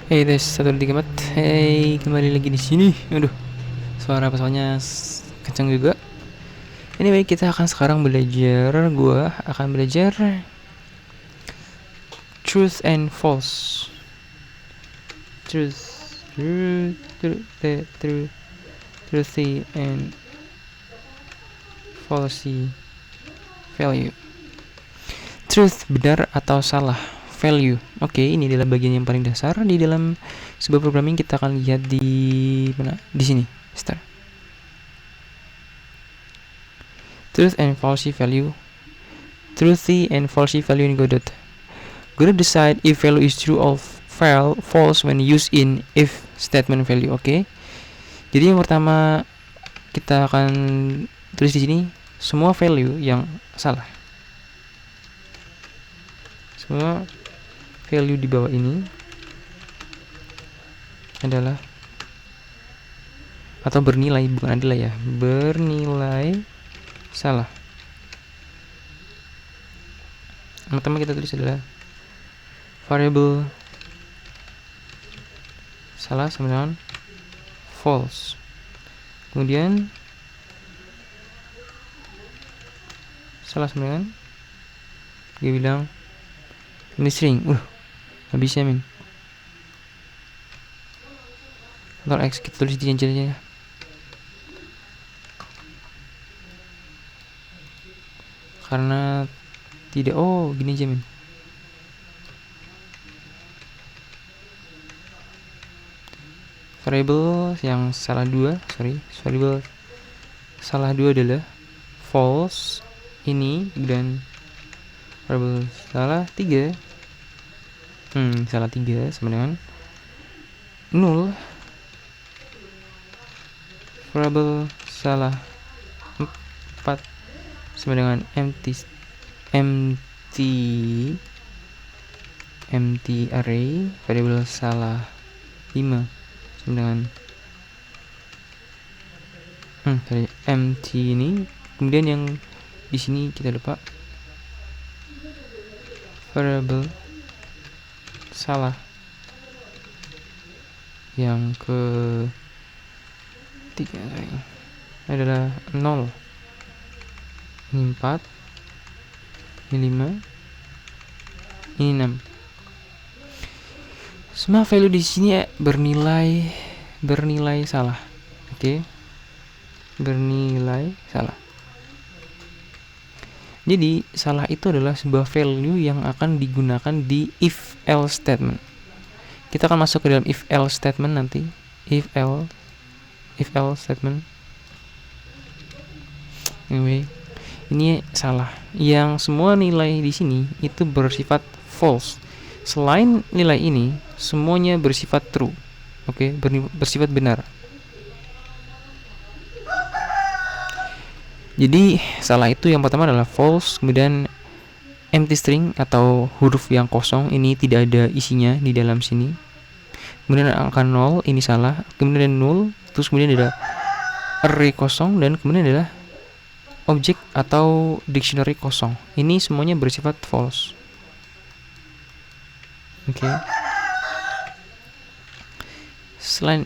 Hey tes 1 3 4. Hey, kembali lagi di sini. Aduh, suara pesawatnya kencang juga. Anyway, kita akan sekarang belajar. Gua akan belajar truth and false. Truthy and falsy value. Truth benar atau salah, value. Oke, ini adalah bagian yang paling dasar di dalam sebuah programming. Kita akan lihat di mana? Di sini. Start. Truth and falsy value. Truthy and falsy value in Godot. Godot decide if value is true or false when used in if statement value. Oke. Jadi yang pertama kita akan tulis di sini semua value yang salah. Semua value di bawah ini adalah atau bernilai, bukan adalah ya, bernilai salah. Yang pertama kita tulis adalah variable salah sama dengan false. Kemudian salah sama dengan dia bilang ini string. Habisnya min. Ctrl X, kita tulis di aja. Karena tidak, gini aja min. Variable yang salah dua, variable salah dua adalah false ini, dan variable salah 3 salah 3 sama dengan null. Variable salah 4 sama dengan empty array. Variable salah 5 sama dengan empty ini. Kemudian yang di sini kita lupa, variable salah yang ke 3 adalah 0. Ini 4, ini 5, ini 6. Semua value di sini bernilai salah. Oke. Bernilai salah. Jadi salah itu adalah sebuah value yang akan digunakan di if else statement. Kita akan masuk ke dalam if else statement nanti. If else statement. Anyway, ini salah. Yang semua nilai di sini itu bersifat false. Selain nilai ini, semuanya bersifat true. Oke, bersifat benar. Jadi salah itu yang pertama adalah false, kemudian empty string atau huruf yang kosong, ini tidak ada isinya di dalam sini. Kemudian angka 0, ini salah. Kemudian null, terus kemudian ada array kosong, dan kemudian adalah objek atau dictionary kosong. Ini semuanya bersifat false. Oke. Selain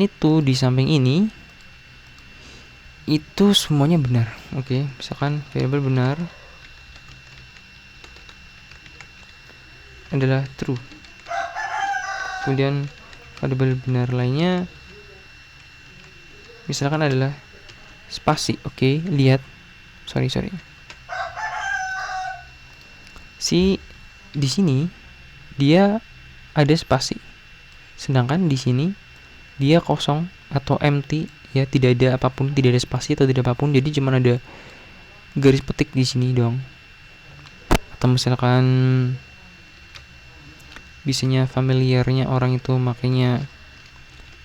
itu, di samping ini itu semuanya benar. Oke, misalkan variable benar adalah true. Kemudian variable benar lainnya misalkan adalah spasi. Oke, lihat. Sorry. Di sini dia ada spasi. Sedangkan di sini dia kosong atau empty, ya, tidak ada apapun, tidak ada spasi atau tidak apapun. Jadi cuma ada garis petik di sini doang. Atau misalkan biasanya familiarnya orang itu makanya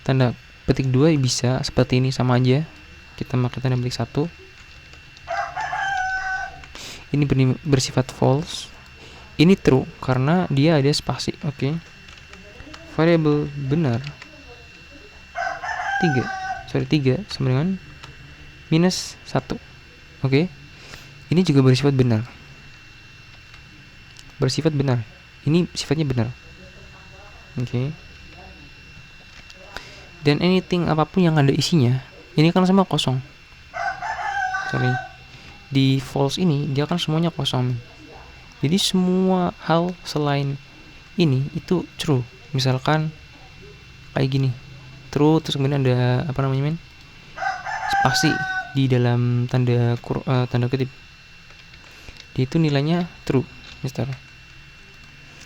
tanda petik 2, bisa seperti ini, sama aja. Kita pakai tanda petik 1. Ini bersifat false. Ini true karena dia ada spasi. Oke. Variable benar 3 sama dengan minus 1. Oke. Ini juga bersifat benar. Ini sifatnya benar. Oke. dan anything apapun yang ada isinya ini kan semua kosong. Di false ini dia kan semuanya kosong. Jadi semua hal selain ini itu true. Misalkan kayak gini, true, terus kemudian ada apa namanya spasi di dalam tanda kutip, itu nilainya true, mister.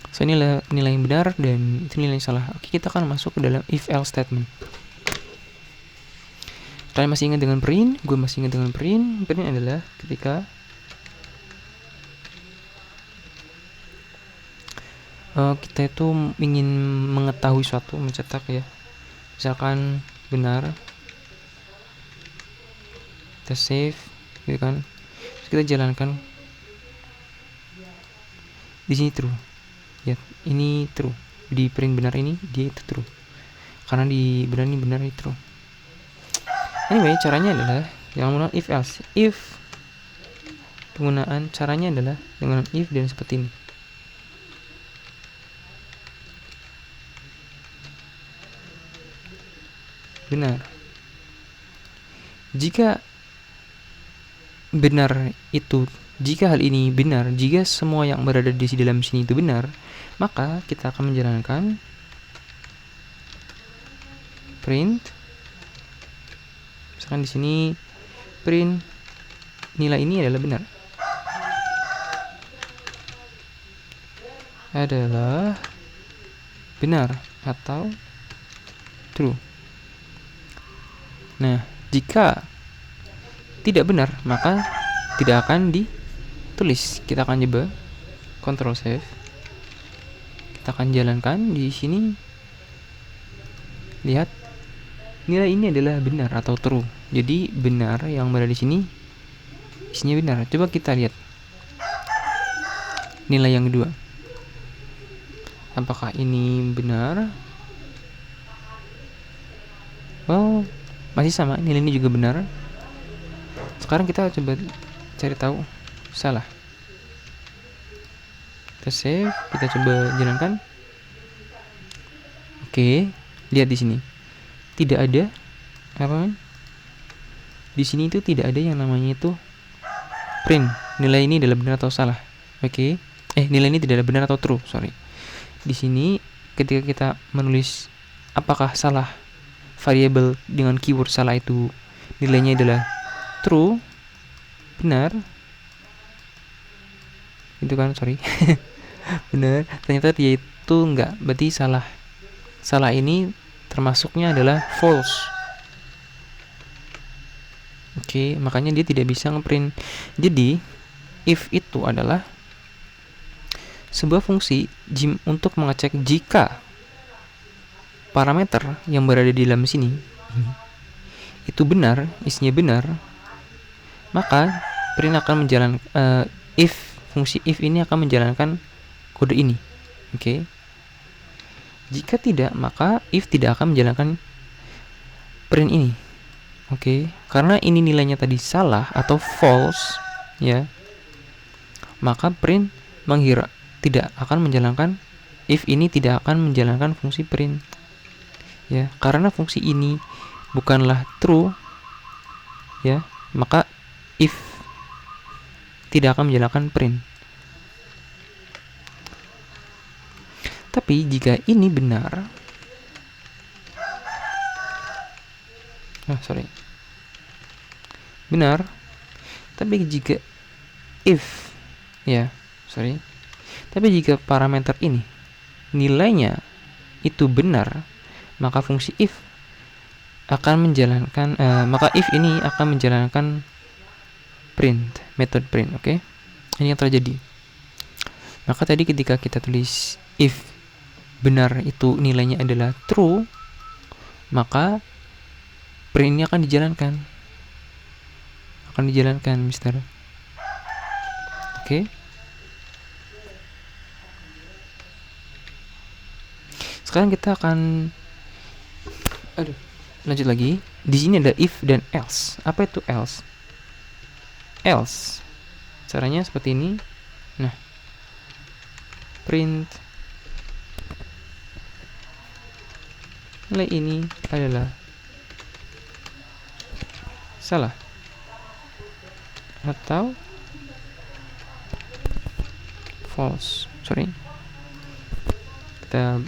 So ini nilai yang benar dan itu nilai yang salah. Oke, kita akan masuk ke dalam if else statement. Kalian masih ingat dengan print? Gue masih ingat dengan print. Print adalah ketika kita itu ingin mengetahui suatu, mencetak ya, misalkan benar, kita save gitu kan, terus kita jalankan. Di sini true ya, ini true. Di print benar ini dia itu true, karena di benar ini benar itu true. Anyway, caranya adalah yang menggunakan if else. If penggunaan caranya adalah dengan if dan seperti ini. Benar. Jika benar itu, jika hal ini benar, jika semua yang berada di dalam sini itu benar, maka kita akan menjalankan print. Misalkan di sini print nilai ini adalah benar. Adalah benar atau true. Nah, jika tidak benar, maka tidak akan ditulis. Kita akan coba Ctrl save. Kita akan jalankan di sini. Lihat, nilai ini adalah benar atau true. Jadi benar yang berada di sini isinya benar. Coba kita lihat nilai yang kedua. Apakah ini benar? Well, masih sama, nilai ini juga benar. Sekarang kita coba cari tahu salah. Kita save, kita coba jalankan. Oke, lihat di sini. Tidak ada apa? Di sini itu tidak ada yang namanya itu print. Nilai ini adalah benar atau salah. Oke. Nilai ini tidak ada benar atau true, sorry. Di sini ketika kita menulis apakah salah variabel dengan keyword salah itu nilainya adalah true, benar, itu kan, sorry. Benar, ternyata dia itu enggak, berarti salah. Salah ini termasuknya adalah false. Oke, makanya dia tidak bisa ngeprint. Jadi if itu adalah sebuah fungsi untuk mengecek jika parameter yang berada di dalam sini itu benar, isinya benar, maka print akan menjalankan fungsi if ini akan menjalankan kode ini. Oke. Jika tidak, maka if tidak akan menjalankan print ini. Oke, karena ini nilainya tadi salah atau false ya, maka print tidak akan menjalankan, if ini tidak akan menjalankan fungsi print ya, karena fungsi ini bukanlah true ya, maka if tidak akan menjalankan print. Tapi jika ini benar, benar, tapi jika if ya, tapi jika parameter ini nilainya itu benar, maka fungsi if akan menjalankan maka if ini akan menjalankan print, metode print. Oke. Ini yang terjadi. Maka tadi ketika kita tulis if benar itu nilainya adalah true, maka print ini akan dijalankan, mister. Oke. Sekarang kita akan lanjut lagi. Di sini ada if dan else. Apa itu else? Else caranya seperti ini. Nah, print nilai ini adalah salah atau false. Sorry, kita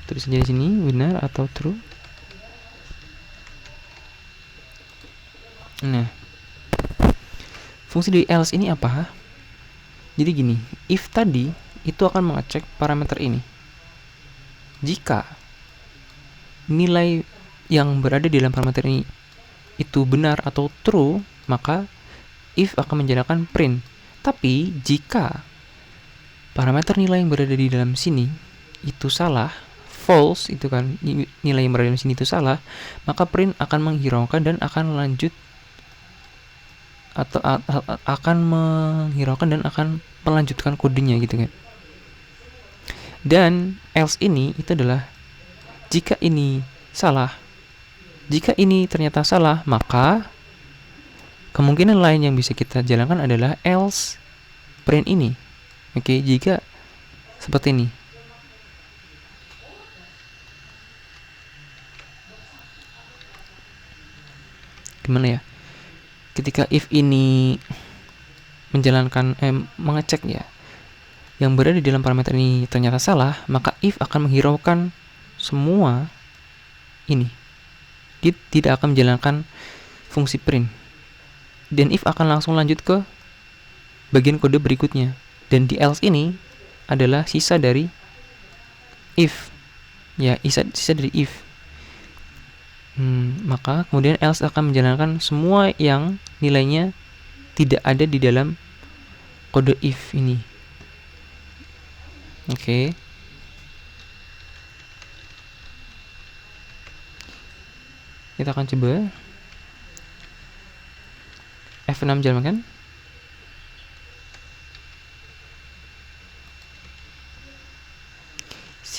tulis saja di sini benar atau true. Nah, fungsi dari else ini apa? Jadi gini, if tadi itu akan mengecek parameter ini. Jika nilai yang berada di dalam parameter ini itu benar atau true, maka if akan menjadikan print. Tapi jika parameter nilai yang berada di dalam sini itu salah, false itu kan, nilai yang berada di sini itu salah, maka print akan menghiraukan dan akan lanjut atau akan menghiraukan dan akan melanjutkan kodenya gitu kan. Dan else ini itu adalah jika ini salah. Jika ini ternyata salah, maka kemungkinan lain yang bisa kita jalankan adalah else print ini. Oke, jika seperti ini. Gimana ya? Ketika if ini menjalankan mengecek ya, yang berada di dalam parameter ini ternyata salah, maka if akan menghiraukan semua ini. Dia tidak akan menjalankan fungsi print. Dan if akan langsung lanjut ke bagian kode berikutnya. Dan di else ini adalah sisa dari if. Ya, sisa dari if. Maka kemudian else akan menjalankan semua yang nilainya tidak ada di dalam kode if ini. Oke. Kita akan coba F6 jalankan.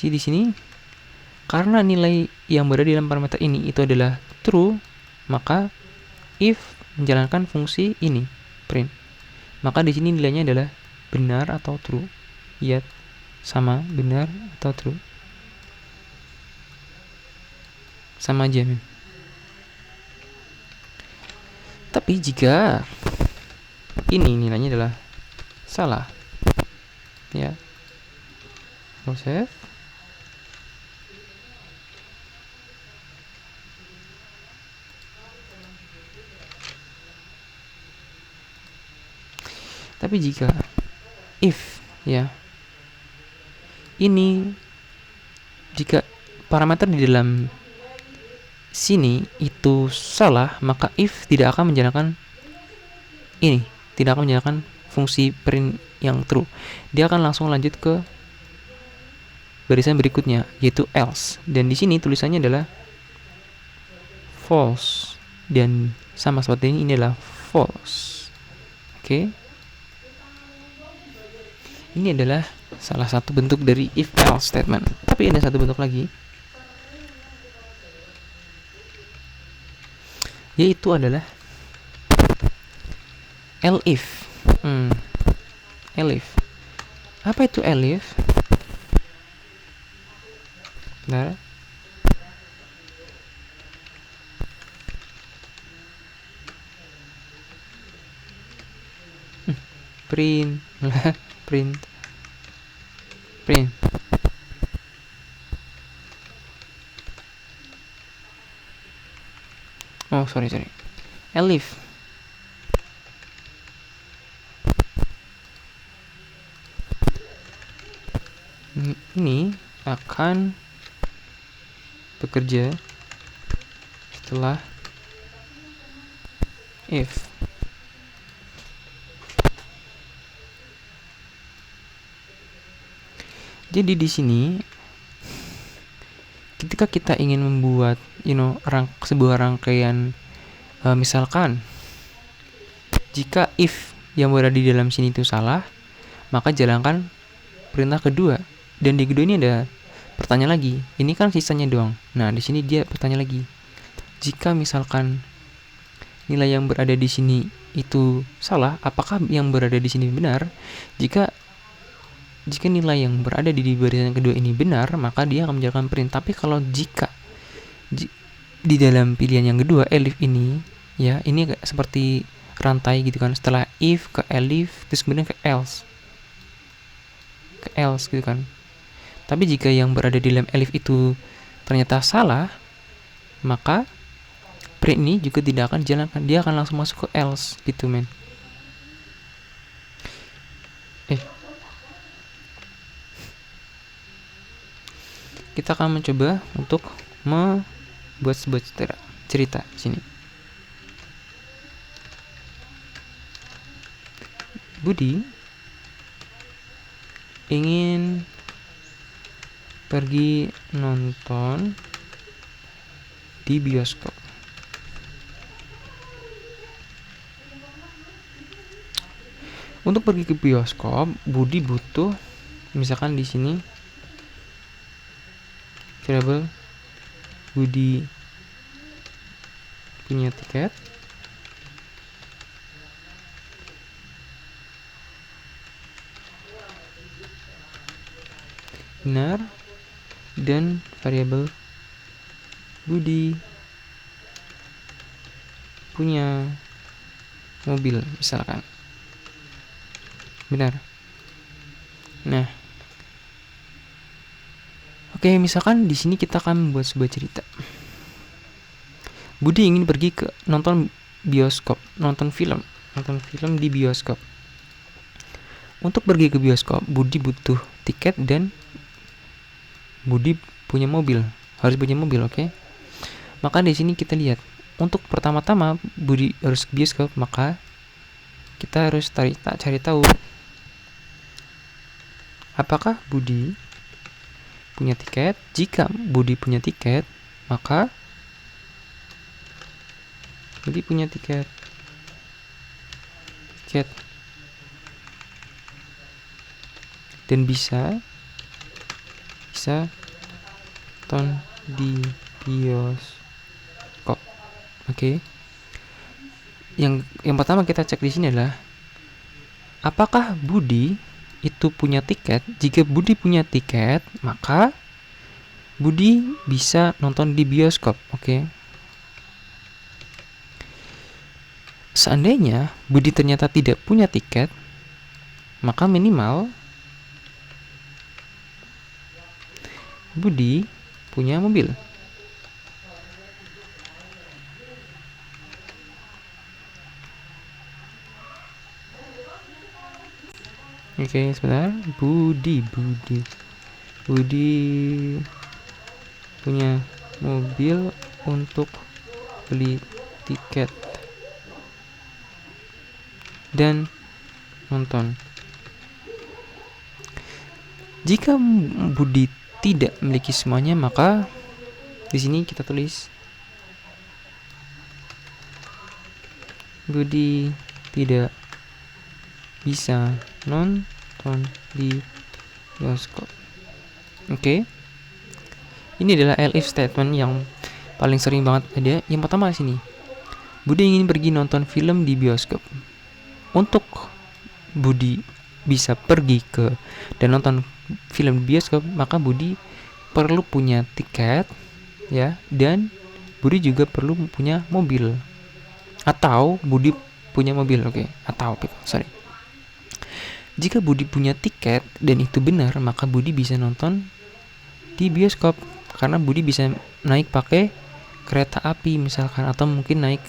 Di sini karena nilai yang berada di dalam parameter ini itu adalah true, maka if menjalankan fungsi ini print. Maka di sini nilainya adalah benar atau true. Lihat, sama benar atau true. Sama aja, men. Tapi jika ini nilainya adalah salah, ya, proses. Tapi jika if ya ini jika parameter di dalam sini itu salah, maka if tidak akan menjalankan ini, tidak akan menjalankan fungsi print yang true. Dia akan langsung lanjut ke barisan berikutnya, yaitu else. Dan di sini tulisannya adalah false, dan sama seperti ini adalah false. Oke. Ini adalah salah satu bentuk dari if else statement. Tapi ada satu bentuk lagi, yaitu adalah elif. Elif. Apa itu elif? Nah, print oh sorry elif ini akan bekerja setelah if. Jadi di sini ketika kita ingin membuat sebuah rangkaian misalkan jika if yang berada di dalam sini itu salah, maka jalankan perintah kedua. Dan di kedua ini ada pertanyaan lagi. Ini kan sisanya doang. Nah, di sini dia bertanya lagi. Jika misalkan nilai yang berada di sini itu salah, apakah yang berada di sini benar? Jika nilai yang berada di barisan kedua ini benar, maka dia akan menjalankan print. Tapi kalau jika Di dalam pilihan yang kedua, elif ini ya, ini seperti rantai gitu kan. Setelah if ke elif, terus kemudian ke else gitu kan. Tapi jika yang berada di dalam elif itu ternyata salah, maka print ini juga tidak akan dijalankan, dia akan langsung masuk ke else gitu men. Kita akan mencoba untuk membuat sebuah cerita sini. Budi ingin pergi nonton di bioskop. Untuk pergi ke bioskop, Budi butuh, misalkan di sini variable Budi punya tiket, benar, dan variabel Budi punya mobil misalkan, benar. Nah, oke, misalkan di sini kita akan membuat sebuah cerita. Budi ingin pergi ke nonton bioskop, nonton film di bioskop. Untuk pergi ke bioskop, Budi butuh tiket dan Budi punya mobil, harus punya mobil, oke? Maka di sini kita lihat, untuk pertama-tama Budi harus ke bioskop, maka kita harus cari tahu apakah Budi punya tiket. Jika Budi punya tiket, maka Budi punya tiket dan bisa nonton di bioskop. Oke. Yang pertama kita cek di sini adalah apakah Budi itu punya tiket. Jika Budi punya tiket, maka Budi bisa nonton di bioskop, oke? Seandainya Budi ternyata tidak punya tiket, maka minimal Budi punya mobil. Oke, sebentar. Budi punya mobil untuk beli tiket dan nonton. Jika Budi tidak memiliki semuanya, maka di sini kita tulis Budi tidak bisa nonton di bioskop. Oke. Ini adalah if statement yang paling sering banget ada. Yang pertama di sini, Budi ingin pergi nonton film di bioskop. Untuk Budi bisa pergi ke dan nonton film di bioskop, maka Budi perlu punya tiket, ya, dan Budi juga perlu punya mobil. Atau Budi punya mobil, oke. Atau sorry. Jika Budi punya tiket dan itu benar, maka Budi bisa nonton di bioskop karena Budi bisa naik pakai kereta api misalkan, atau mungkin naik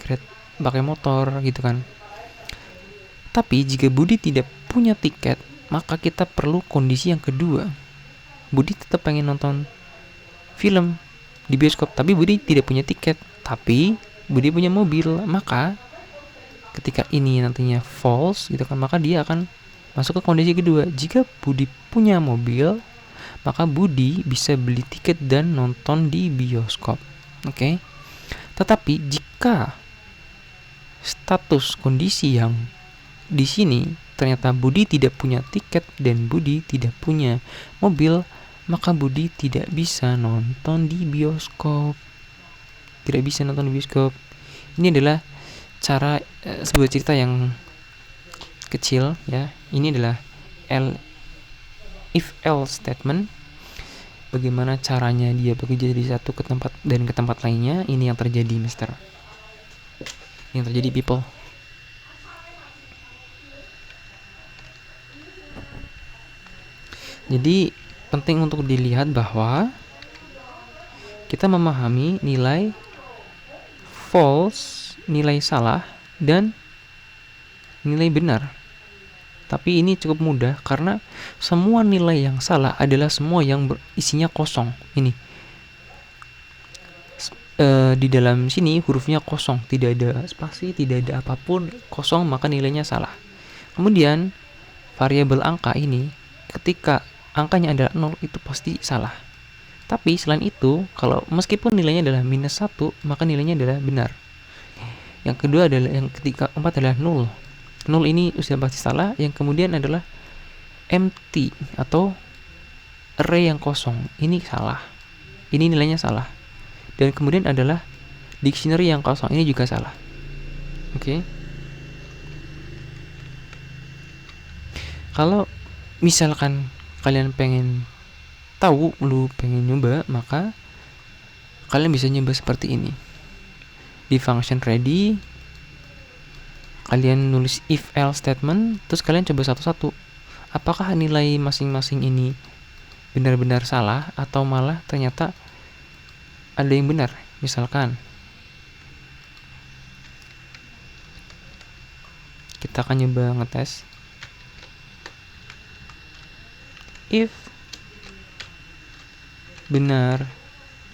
pakai motor gitu kan. Tapi jika Budi tidak punya tiket, maka kita perlu kondisi yang kedua. Budi tetap pengen nonton film di bioskop, tapi Budi tidak punya tiket, tapi Budi punya mobil. Maka ketika ini nantinya false gitu kan, maka dia akan masuk ke kondisi kedua. Jika Budi punya mobil, maka Budi bisa beli tiket dan nonton di bioskop. Oke. Tetapi jika status kondisi yang di sini ternyata Budi tidak punya tiket dan Budi tidak punya mobil, maka Budi tidak bisa nonton di bioskop. Tidak bisa nonton di bioskop. Ini adalah cara sebuah cerita yang kecil, ya. Ini adalah if else statement bagaimana caranya dia bekerja dari satu ke tempat dan ke tempat lainnya. Ini yang terjadi, mister. Yang terjadi, people. Jadi penting untuk dilihat bahwa kita memahami nilai false, nilai salah, dan nilai benar. Tapi ini cukup mudah karena semua nilai yang salah adalah semua yang isinya kosong. Ini di dalam sini hurufnya kosong, tidak ada spasi, tidak ada apapun, kosong, maka nilainya salah. Kemudian variabel angka ini ketika angkanya adalah 0 itu pasti salah. Tapi selain itu, kalau meskipun nilainya adalah -1, maka nilainya adalah benar. Yang kedua adalah yang ketiga, keempat adalah 0. 0 ini sudah pasti salah. Yang kemudian adalah empty atau array yang kosong. Ini salah. Ini nilainya salah. Dan kemudian adalah dictionary yang kosong. Ini juga salah. Oke. Kalau misalkan kalian pengen tahu, lu pengen nyoba, maka kalian bisa nyoba seperti ini. Di function ready, kalian nulis if else statement, terus kalian coba satu-satu. Apakah nilai masing-masing ini benar-benar salah atau malah ternyata ada yang benar. Misalkan kita akan nyoba ngetes if benar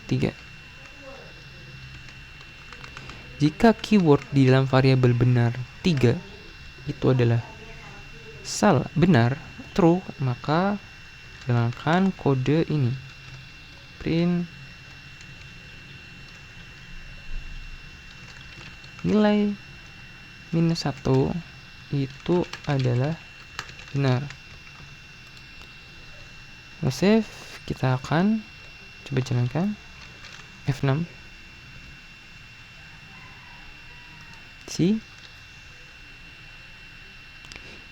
3. Jika keyword di dalam variabel benar 3 itu adalah salah, benar, true, maka jalankan kode ini. Print nilai -1 itu adalah benar. Save, kita akan coba jalankan F6. Di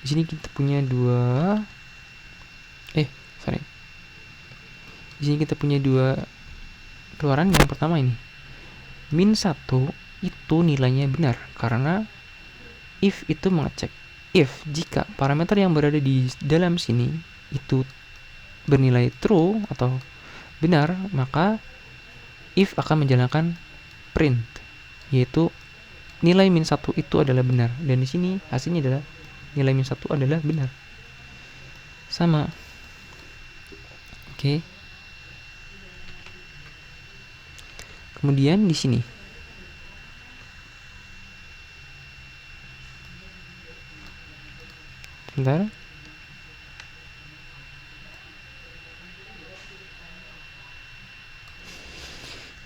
sini kita punya Di sini kita punya dua keluaran. Yang pertama ini -1 itu nilainya benar karena if itu mengecek if jika parameter yang berada di dalam sini itu bernilai true atau benar, maka if akan menjalankan print, yaitu nilai -1 itu adalah benar. Dan di sini hasilnya adalah nilai -1 adalah benar. Sama. Oke. Kemudian di sini sebentar.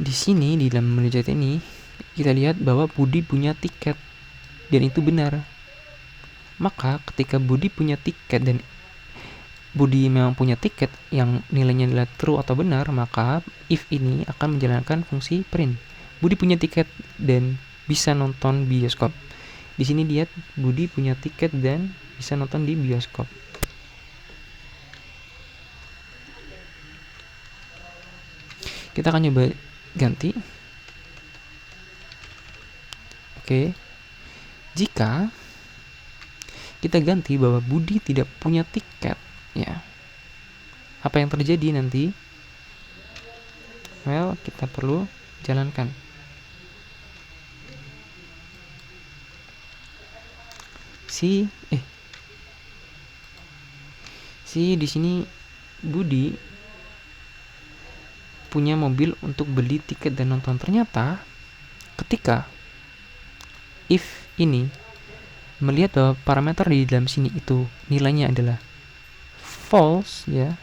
Di sini di dalam menu chat ini kita lihat bahwa Budi punya tiket dan itu benar. Maka ketika Budi punya tiket dan Budi memang punya tiket yang nilainya adalah true atau benar, maka if ini akan menjalankan fungsi print. Budi punya tiket dan bisa nonton bioskop. Di sini lihat Budi punya tiket dan bisa nonton di bioskop. Kita akan coba ganti. Oke. Jika kita ganti bahwa Budi tidak punya tiket, ya, apa yang terjadi nanti? Well, kita perlu jalankan. Di sini Budi punya mobil untuk beli tiket dan nonton. Ternyata ketika if ini melihat bahwa parameter di dalam sini itu nilainya adalah false, ya,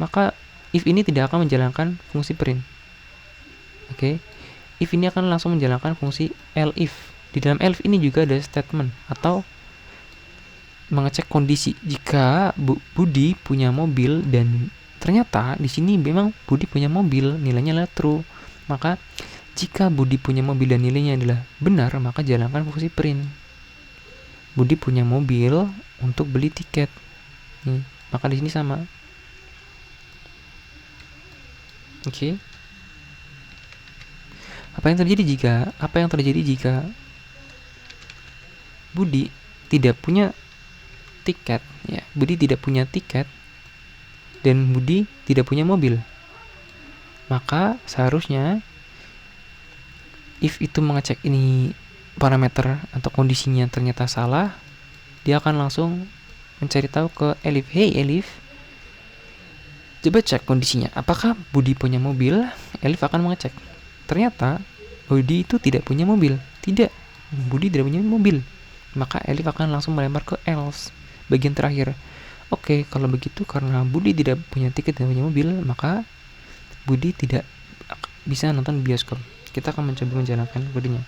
maka if ini tidak akan menjalankan fungsi print. Oke. If ini akan langsung menjalankan fungsi elif. Di dalam elif ini juga ada statement atau mengecek kondisi. Jika Budi punya mobil dan ternyata di sini memang Budi punya mobil, nilainya adalah true, maka jika Budi punya mobil dan nilainya adalah benar, maka jalankan fungsi print. Budi punya mobil untuk beli tiket. Nih, maka di sini sama. Oke. Apa yang terjadi jika Budi tidak punya tiket, ya. Budi tidak punya tiket dan Budi tidak punya mobil. Maka seharusnya if itu mengecek ini parameter atau kondisinya ternyata salah, dia akan langsung mencari tahu ke Elif. Hey Elif, coba cek kondisinya. Apakah Budi punya mobil? Elif akan mengecek. Ternyata Budi itu tidak punya mobil. Tidak, Budi tidak punya mobil. Maka Elif akan langsung melempar ke else, bagian terakhir. Oke, kalau begitu karena Budi tidak punya tiket dan punya mobil, maka Budi tidak bisa nonton bioskop. Kita akan mencoba menjalankan kodenya.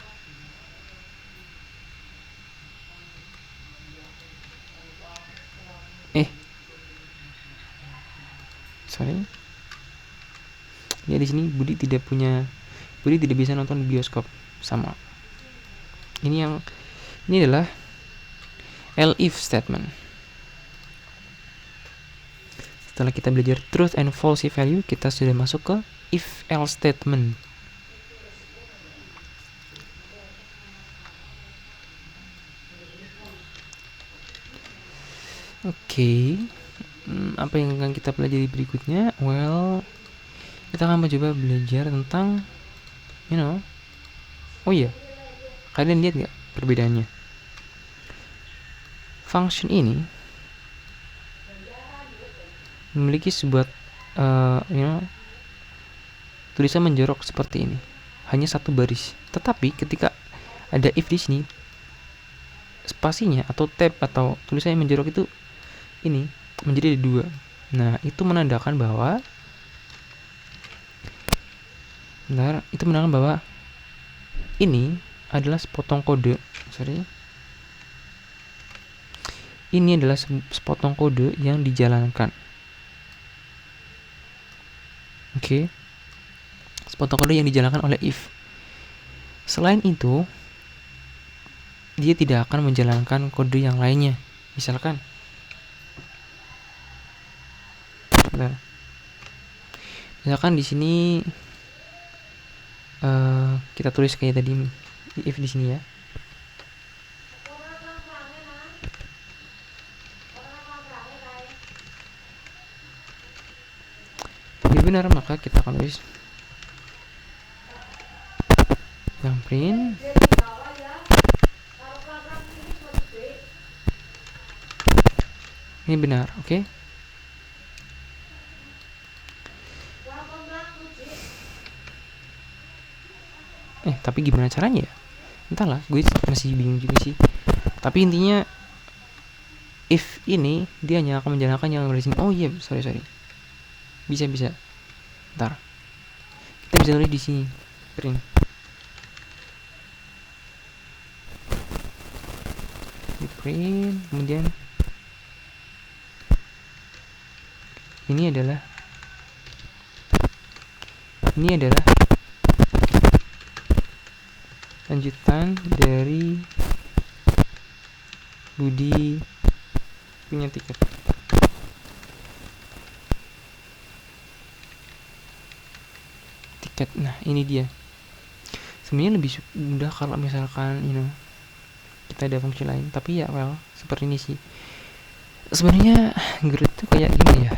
Sorry. Ya di sini Budi tidak bisa nonton bioskop. Sama. Ini adalah Elif statement. Setelah kita belajar truth and false value, kita sudah masuk ke if else statement. Oke. Apa yang akan kita pelajari berikutnya? Well, kita akan mencoba belajar tentang oh iya, kalian lihat nggak perbedaannya? Function ini memiliki sebuah tulisan menjorok seperti ini, hanya satu baris. Tetapi ketika ada if di sini, spasinya atau tab atau tulisan yang menjorok itu ini menjadi dua. Nah, itu menandakan bahwa ini adalah sepotong kode. Ini adalah sepotong kode yang dijalankan. Oke. Sepotong kode yang dijalankan oleh if. Selain itu, dia tidak akan menjalankan kode yang lainnya. Misalkan di sini kita tulis kayak tadi if di sini ya. Jika benar, maka kita akan tulis yang print ini benar, oke? Tapi gimana caranya ya? Entahlah, gue masih bingung juga sih. Tapi intinya if ini dia hanya akan menjalankan yang dari sini. Oh iya, sorry. Bisa. Ntar kita bisa tulis di sini print. Di print, kemudian ini adalah lanjutan dari Budi punya tiket. Nah, ini dia. Sebenarnya lebih mudah kalau misalkan kita ada fungsi lain, tapi ya seperti ini sih. Sebenarnya grid itu kayak gini ya.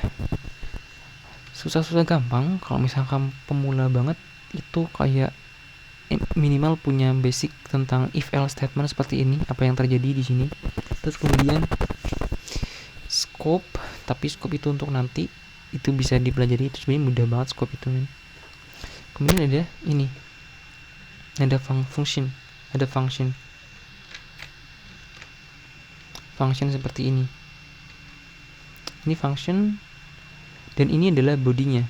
Susah gampang. Kalau misalkan pemula banget itu kayak minimal punya basic tentang if else statement seperti ini, apa yang terjadi di sini. Terus kemudian scope, tapi scope itu untuk nanti, itu bisa dipelajari. Itu sebenarnya mudah banget scope itu. Kemudian ada ini, ada function seperti ini. Ini function dan ini adalah bodinya.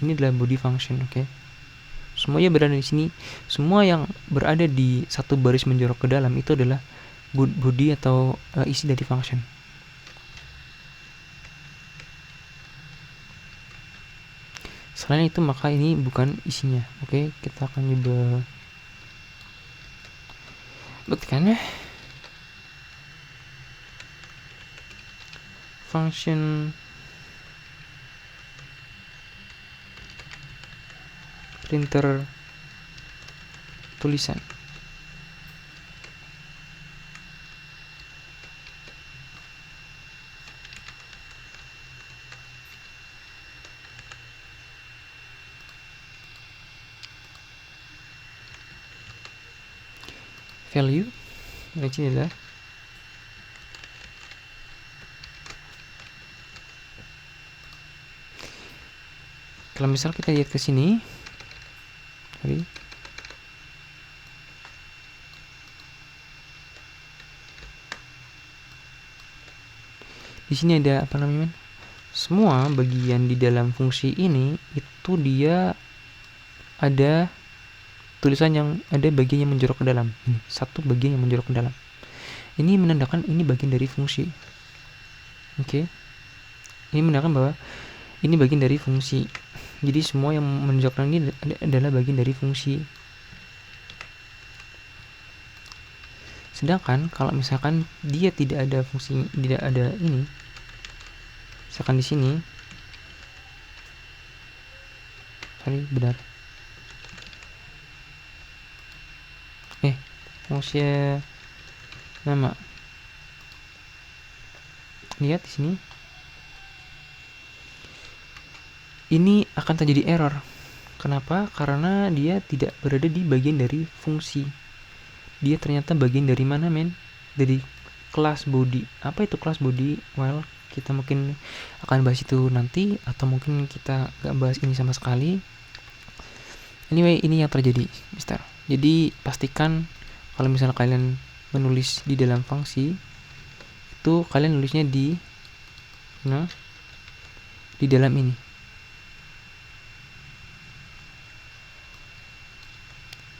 Ini adalah body function, oke? Semuanya berada di sini. Semua yang berada di satu baris menjorok ke dalam itu adalah body atau isi dari function. Selain itu, maka ini bukan isinya. Oke, kita akan coba buktikan ya. Function printer tulisan. Value dari sini adalah kalau misal kita lihat ke sini, di sini ada apa namanya? Semua bagian di dalam fungsi ini itu dia ada tulisan yang ada bagian yang menjorok ke dalam. Ini satu bagian yang menjorok ke dalam. Ini menandakan ini bagian dari fungsi. Oke. Ini menandakan bahwa ini bagian dari fungsi. Jadi semua yang menunjukkan ini adalah bagian dari fungsi. Sedangkan kalau misalkan dia tidak ada fungsi, tidak ada ini, misalkan di sini, benar. Fungsi nama. Lihat di sini. Ini akan terjadi error. Kenapa? Karena dia tidak berada di bagian dari fungsi. Dia ternyata bagian dari mana, men? Dari class body. Apa itu class body? Well, kita mungkin akan bahas itu nanti, atau mungkin kita gak bahas ini sama sekali. Anyway, ini yang terjadi, Mister. Jadi pastikan kalau misalnya kalian menulis di dalam fungsi itu kalian nulisnya di dalam ini.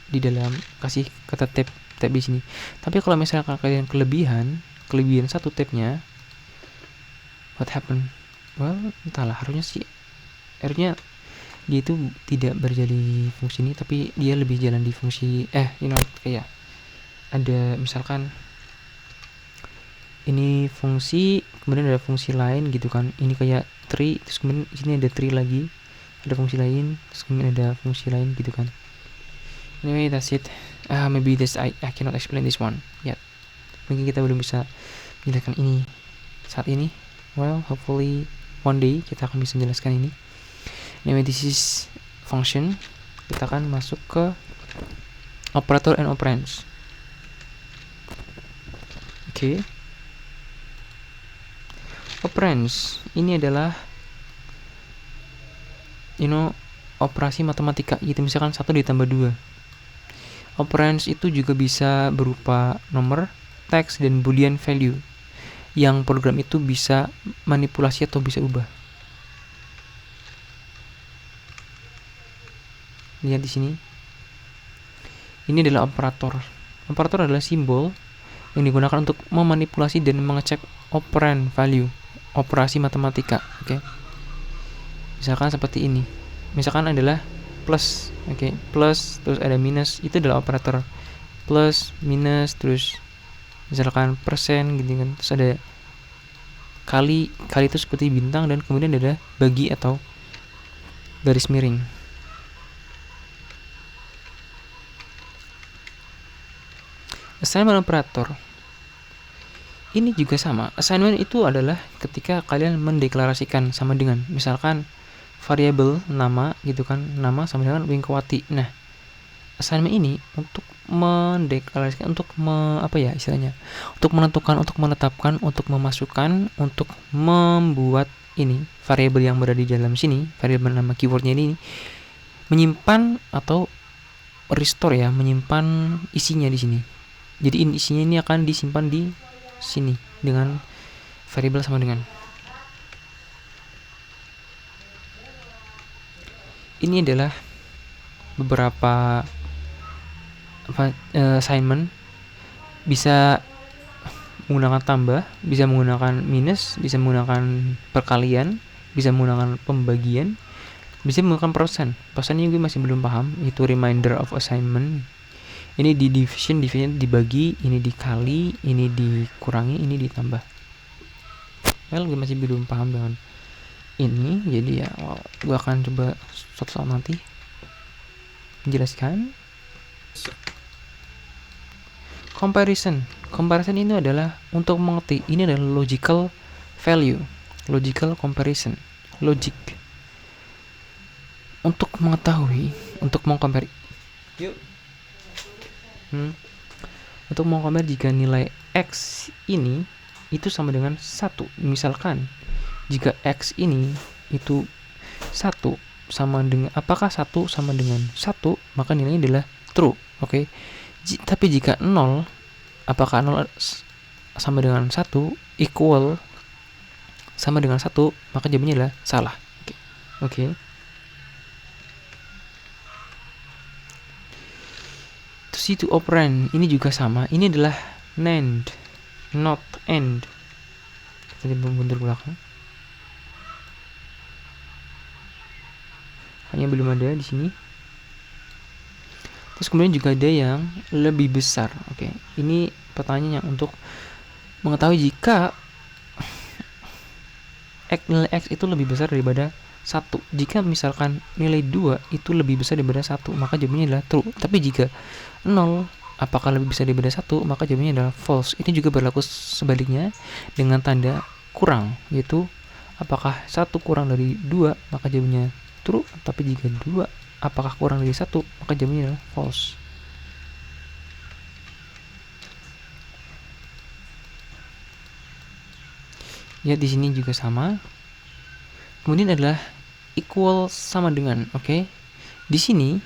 Di dalam kasih kata tab di sini. Tapi kalau misalnya kalian kelebihan satu tabnya, what happen? Well, entahlah, harusnya dia itu tidak berjadi fungsi ini, tapi dia lebih jalan di fungsi kayak ada misalkan ini fungsi, kemudian ada fungsi lain gitu kan. Ini kayak tree, terus kemudian di sini ada tree lagi, ada fungsi lain, terus kemudian ada fungsi lain gitu kan. Anyway, that's it. Maybe I cannot explain this one yet. Mungkin kita belum bisa menjelaskan ini saat ini. Well, hopefully one day kita akan bisa menjelaskan ini. Anyway, this is function. Kita akan masuk ke operator and operands. Oke. Operands ini adalah operasi matematika gitu. Misalkan 1 ditambah 2. Operands itu juga bisa berupa nomor, teks, dan boolean value yang program itu bisa manipulasi atau bisa ubah. Lihat di sini. Ini adalah operator. Operator adalah simbol yang digunakan untuk memanipulasi dan mengecek operand value, operasi matematika. Oke. Misalkan seperti ini. Misalkan adalah plus, plus terus ada minus, itu adalah operator. Plus, minus, terus misalkan persen gitu kan. Terus ada kali itu seperti bintang, dan kemudian ada bagi atau garis miring. Assignment operator ini juga sama. Assignment itu adalah ketika kalian mendeklarasikan sama dengan misalkan variabel nama gitu kan, nama sama dengan Wingkowati. Nah, assignment ini untuk mendeklarasikan, untuk untuk menentukan, untuk menetapkan, untuk memasukkan, untuk membuat ini variabel yang berada di dalam sini, variabel nama keywordnya ini menyimpan atau restore menyimpan isinya di sini. Jadi isinya ini akan disimpan di sini dengan variabel sama dengan. Ini adalah beberapa assignment. Bisa menggunakan tambah, bisa menggunakan minus, bisa menggunakan perkalian, bisa menggunakan pembagian, bisa menggunakan persen. Persennya gue masih belum paham. Itu reminder of assignment. Ini di division dibagi, ini dikali, ini dikurangi, ini ditambah. Well, gue masih belum paham dengan ini, jadi gue akan coba suatu saat nanti. menjelaskan. Comparison ini adalah untuk mengerti, ini adalah logical value, logical comparison, logic. Untuk mengetahui, untuk mengcompare, untuk mengcompare jika nilai X ini itu sama dengan 1. Misalkan jika X ini itu 1 sama dengan, apakah 1 sama dengan 1, maka nilainya adalah true. Oke. Tapi jika 0, apakah 0 sama dengan 1 equal sama dengan 1, maka jawabannya adalah salah. Oke. To see to operand ini juga sama. Ini adalah NAND, not AND. Kita mundur belakang. Hanya belum ada di sini. Terus kemudian juga ada yang lebih besar. Oke, ini pertanyaan yang untuk mengetahui jika nilai X itu lebih besar daripada 1. Jika misalkan nilai 2 itu lebih besar daripada 1, maka jawabannya adalah true. Tapi jika 0 apakah lebih besar daripada 1, maka jawabannya adalah false. Ini juga berlaku sebaliknya dengan tanda kurang, yaitu apakah 1 kurang dari 2, maka jawabannya true. Tapi jika 2 apakah kurang dari 1, maka jawabannya adalah false. Ya, di sini juga sama. Kemudian adalah equal sama dengan, oke. Di sini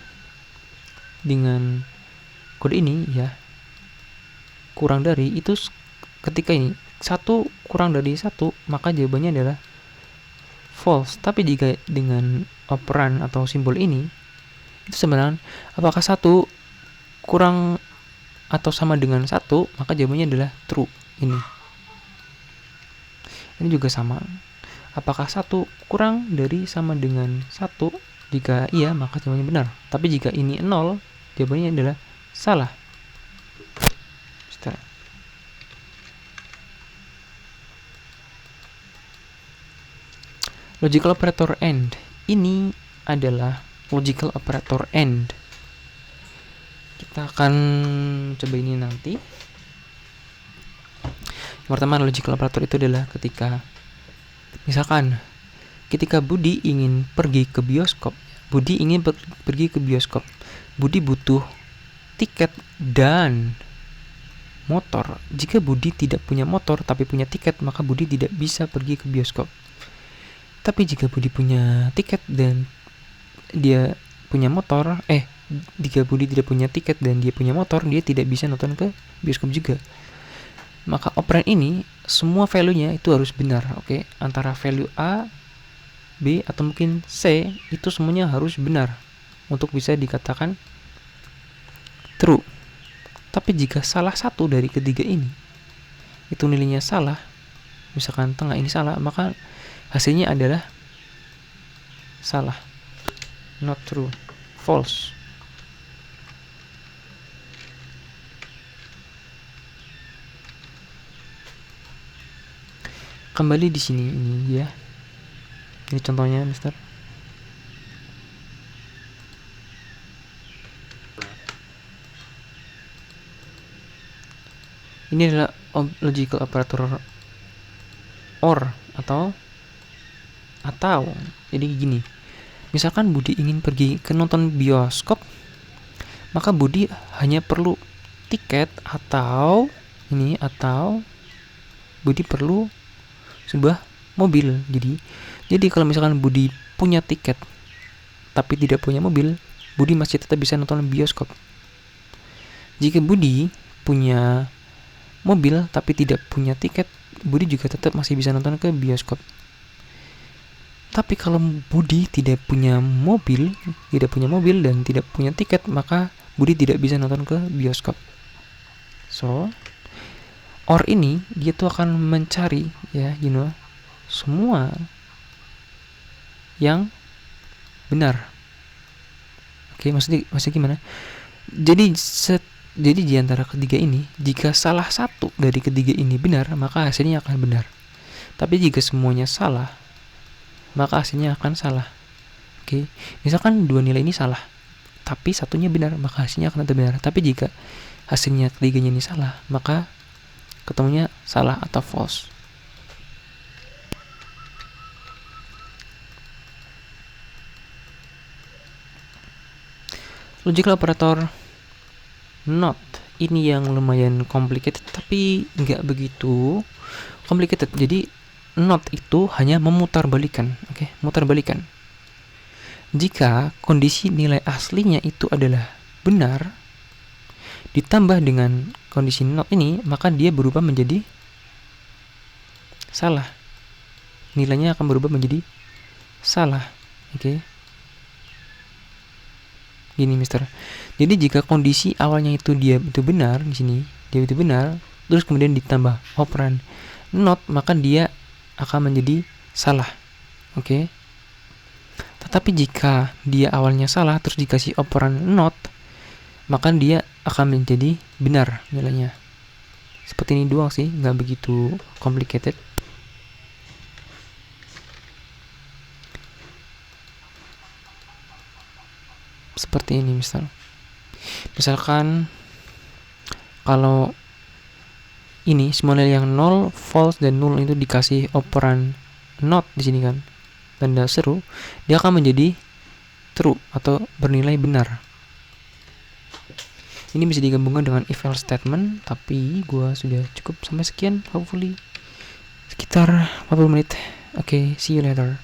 dengan kode ini ya, kurang dari itu ketika ini 1 kurang dari 1, maka jawabannya adalah false. Tapi jika dengan operan atau simbol ini itu sebenarnya apakah 1 kurang atau sama dengan 1, maka jawabannya adalah true. Ini juga sama. Apakah 1 kurang dari sama dengan 1? Jika iya, maka jawabannya benar. Tapi jika ini 0, jawabannya adalah salah. Logical operator AND. Ini adalah logical operator AND. Kita akan coba ini nanti. Yang pertama, logical operator itu adalah ketika misalkan ketika Budi ingin pergi ke bioskop. Budi butuh tiket dan motor. Jika Budi tidak punya motor tapi punya tiket, maka Budi tidak bisa pergi ke bioskop. Tapi jika Budi punya tiket dan dia punya motor, jika Budi tidak punya tiket dan dia punya motor, dia tidak bisa nonton ke bioskop juga. Maka operan ini semua value-nya itu harus benar, oke? Antara value A, B, atau mungkin C, itu semuanya harus benar untuk bisa dikatakan true. Tapi jika salah satu dari ketiga ini, itu nilainya salah, misalkan tengah ini salah, maka hasilnya adalah salah, not true, false. Kembali di sini ini ya. Ini contohnya, Mister. Ini adalah logical operator OR atau jadi gini. Misalkan Budi ingin pergi ke nonton bioskop, maka Budi hanya perlu tiket atau Budi perlu sebuah mobil. Jadi kalau misalkan Budi punya tiket tapi tidak punya mobil, Budi masih tetap bisa nonton bioskop. Jika Budi punya mobil tapi tidak punya tiket, Budi juga tetap masih bisa nonton ke bioskop. Tapi kalau Budi tidak punya mobil dan tidak punya tiket, maka Budi tidak bisa nonton ke bioskop. So, OR ini dia tuh akan mencari semua yang benar. Oke, maksudnya gimana? Jadi di antara ketiga ini, jika salah satu dari ketiga ini benar, maka hasilnya akan benar. Tapi jika semuanya salah, maka hasilnya akan salah. Oke, misalkan dua nilai ini salah, tapi satunya benar, maka hasilnya akan tetap benar. Tapi jika hasilnya ketiganya ini salah, maka ketemunya salah atau false. Logical operator not, ini yang lumayan complicated tapi nggak begitu complicated. Jadi not itu hanya memutarbalikan, oke, mutarbalikan. Jika kondisi nilai aslinya itu adalah benar ditambah dengan kondisi not ini, maka dia berubah menjadi salah. Nilainya akan berubah menjadi salah, oke. Gini, Mister. Jadi jika kondisi awalnya itu dia itu benar di sini, dia itu benar, terus kemudian ditambah operan not, maka dia akan menjadi salah. Oke. Tetapi jika dia awalnya salah terus dikasih operan not, maka dia akan menjadi benar nilainya. Seperti ini doang sih, nggak begitu complicated. Seperti ini misalkan kalau ini semua nilai yang 0, false dan null itu dikasih operan not di sini kan, tanda seru, dia akan menjadi true atau bernilai benar. Ini bisa digabungkan dengan if else statement, tapi gua sudah cukup sampai sekian, hopefully sekitar 40 menit. Oke, see you later.